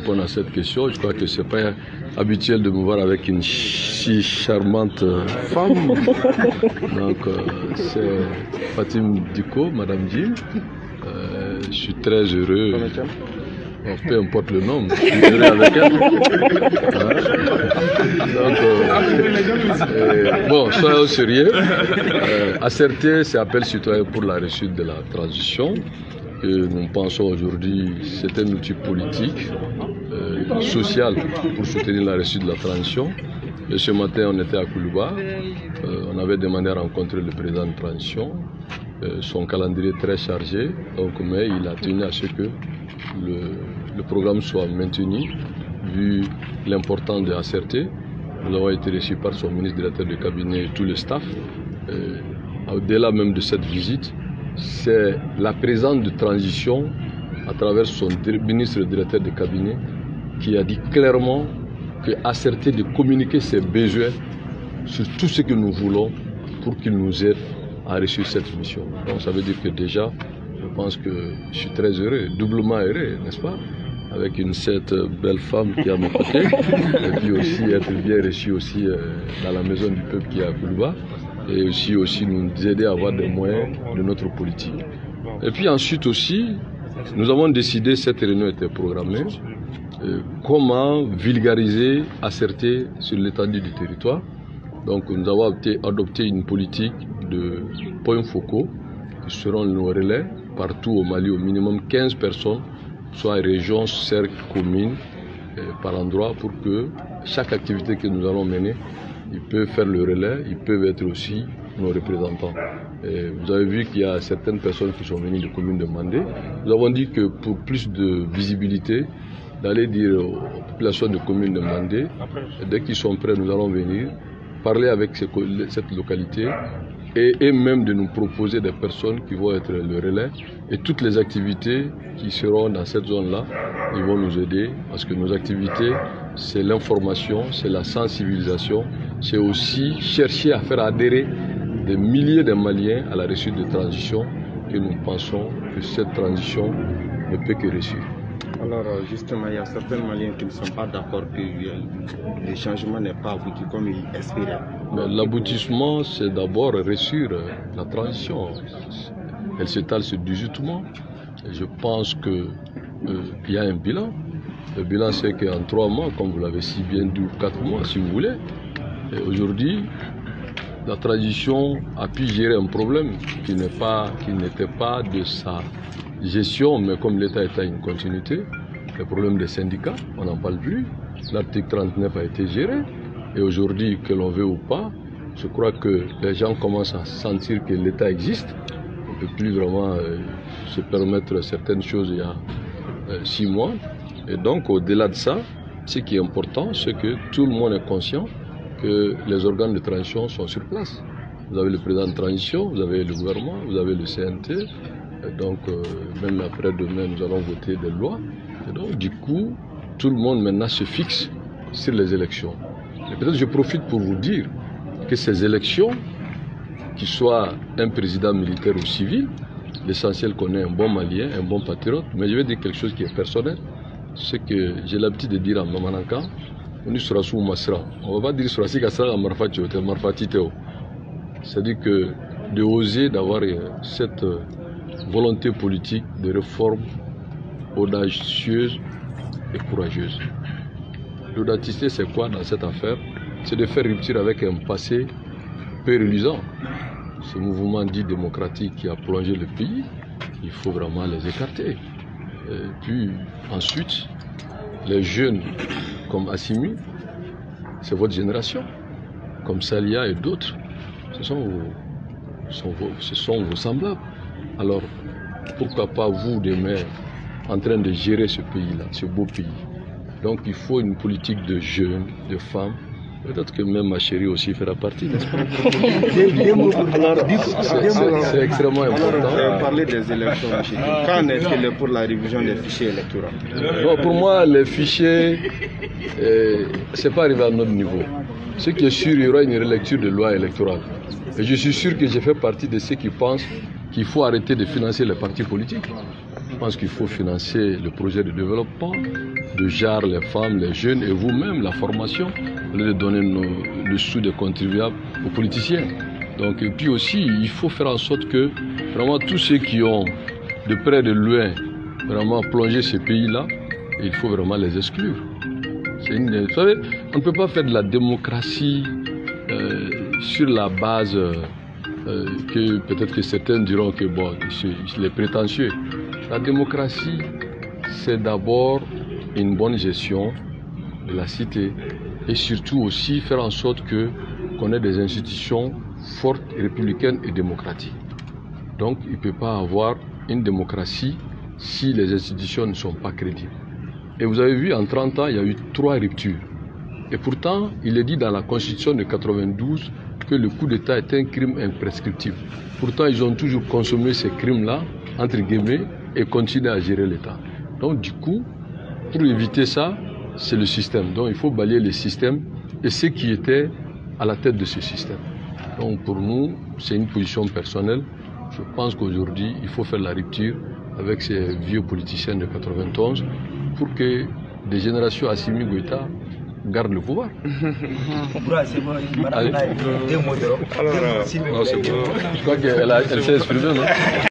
répondre à cette question. Je crois que ce n'est pas habituel de me voir avec une si charmante femme. Donc, c'est Fatim Diko, Madame Jim. Je suis très heureux. Bon, peu importe le nom, je suis heureux avec elle. Donc, bon, soyons sérieux. ACRT, c'est Appel citoyen pour la réussite de la transition. Que nous pensons aujourd'hui, c'est un outil politique, social pour soutenir la réussite de la transition. Et ce matin, on était à Koulouba. On avait demandé à rencontrer le président de transition. Son calendrier est très chargé, donc, mais il a tenu à ce que le programme soit maintenu, vu l'importance de ACRT. Nous avons été reçus par son ministre directeur de cabinet et tout le staff. Au-delà même de cette visite, c'est la présence de transition à travers son ministre directeur de cabinet qui a dit clairement que ACRT de communiquer ses besoins sur tout ce que nous voulons pour qu'il nous aide à réussir cette mission. Donc ça veut dire que déjà, je pense que je suis très heureux, doublement heureux, n'est-ce pas? Avec cette belle femme qui est à mes côtés, et puis aussi être bien reçu aussi dans la maison du peuple qui est à Koulouba, et aussi nous aider à avoir des moyens de notre politique. Et puis ensuite aussi, nous avons décidé, cette réunion était programmée, comment vulgariser, ACRT sur l'étendue du territoire. Donc nous avons adopté une politique de points focaux qui seront nos relais partout au Mali, au minimum 15 personnes, soit régions, cercles, communes, par endroit, pour que chaque activité que nous allons mener, ils peuvent faire le relais, ils peuvent être aussi nos représentants. Et vous avez vu qu'il y a certaines personnes qui sont venues de communes de Mandé. Nous avons dit que pour plus de visibilité, d'aller dire aux populations de communes de Mandé, dès qu'ils sont prêts, nous allons venir parler avec cette localité et même de nous proposer des personnes qui vont être le relais. Et toutes les activités qui seront dans cette zone-là, ils vont nous aider parce que nos activités, c'est l'information, c'est la sensibilisation, c'est aussi chercher à faire adhérer des milliers de Maliens à la réussite de transition que nous pensons que cette transition ne peut que réussir. Alors justement, il y a certains Maliens qui ne sont pas d'accord que le changement n'est pas abouti comme ils espéraient. L'aboutissement, c'est d'abord réussir la transition. Elle s'étale sur 18 mois. Et je pense qu'il y a un bilan. Le bilan, c'est qu'en 3 mois, comme vous l'avez si bien dit, ou 4 mois, si vous voulez, aujourd'hui, la transition a pu gérer un problème qui n'était pas de sa gestion, mais comme l'État est à une continuité, le problème des syndicats, on n'en parle plus. L'article 39 a été géré. Et aujourd'hui, que l'on veut ou pas, je crois que les gens commencent à sentir que l'État existe. On ne peut plus vraiment se permettre certaines choses il y a 6 mois. Et donc, au-delà de ça, ce qui est important, c'est que tout le monde est conscient que les organes de transition sont sur place. Vous avez le président de transition, vous avez le gouvernement, vous avez le CNT. Et donc, même après-demain, nous allons voter des lois. Et donc, du coup, tout le monde maintenant se fixe sur les élections. Et peut-être je profite pour vous dire que ces élections, qu'il soit un président militaire ou civil, l'essentiel qu'on ait un bon Malien, un bon patriote, mais je vais dire quelque chose qui est personnel, c'est que j'ai l'habitude de dire à Mamananka, on dit sera sous Masra. On ne va pas dire sera si Kassara Marfatiteo. C'est-à-dire que de oser d'avoir cette volonté politique de réforme audacieuse et courageuse. L'audacité, c'est quoi dans cette affaire? C'est de faire rupture avec un passé peu reluisant. Ce mouvement dit démocratique qui a plongé le pays, il faut vraiment les écarter. Et puis ensuite, les jeunes comme Assimi, c'est votre génération, comme Salia et d'autres, ce sont vos semblables. Alors, pourquoi pas vous, demain, en train de gérer ce pays-là, ce beau pays? Donc, il faut une politique de jeunes, de femmes. Peut-être que même ma chérie aussi fera partie, n'est-ce pas? C'est extrêmement important. Vous avez parlé des élections, M. Quand est-il pour la révision des fichiers électoraux? Bon, pour moi, les fichiers, ce n'est pas arrivé à notre niveau. Ce qui est sûr, il y aura une relecture de loi électorale. Et je suis sûr que j'ai fait partie de ceux qui pensent qu'il faut arrêter de financer les partis politiques. Je pense qu'il faut financer le projet de développement le genre, les femmes, les jeunes et vous-même, la formation, au lieu de donner le sou des contribuables aux politiciens. Donc, et puis aussi, il faut faire en sorte que vraiment tous ceux qui ont de près de loin vraiment plongé ces pays-là, il faut vraiment les exclure. Vous savez, on ne peut pas faire de la démocratie sur la base que peut-être que certains diront que bon, c'est les prétentieux. La démocratie, c'est d'abord une bonne gestion de la cité et surtout aussi faire en sorte qu'on ait des institutions fortes, républicaines et démocratiques. Donc il ne peut pas avoir une démocratie si les institutions ne sont pas crédibles. Et vous avez vu, en 30 ans, il y a eu 3 ruptures. Et pourtant, il est dit dans la Constitution de 92 que le coup d'État est un crime imprescriptible. Pourtant, ils ont toujours consommé ces crimes-là, entre guillemets, et continuent à gérer l'État. Donc du coup, pour éviter ça, c'est le système. Donc il faut balayer le système et ceux qui étaient à la tête de ce système. Donc pour nous, c'est une position personnelle. Je pense qu'aujourd'hui, il faut faire la rupture avec ces vieux politiciens de 91 pour que des générations Assimi Goïta gardent le pouvoir. Je crois qu'elle s'est exprimée, non ?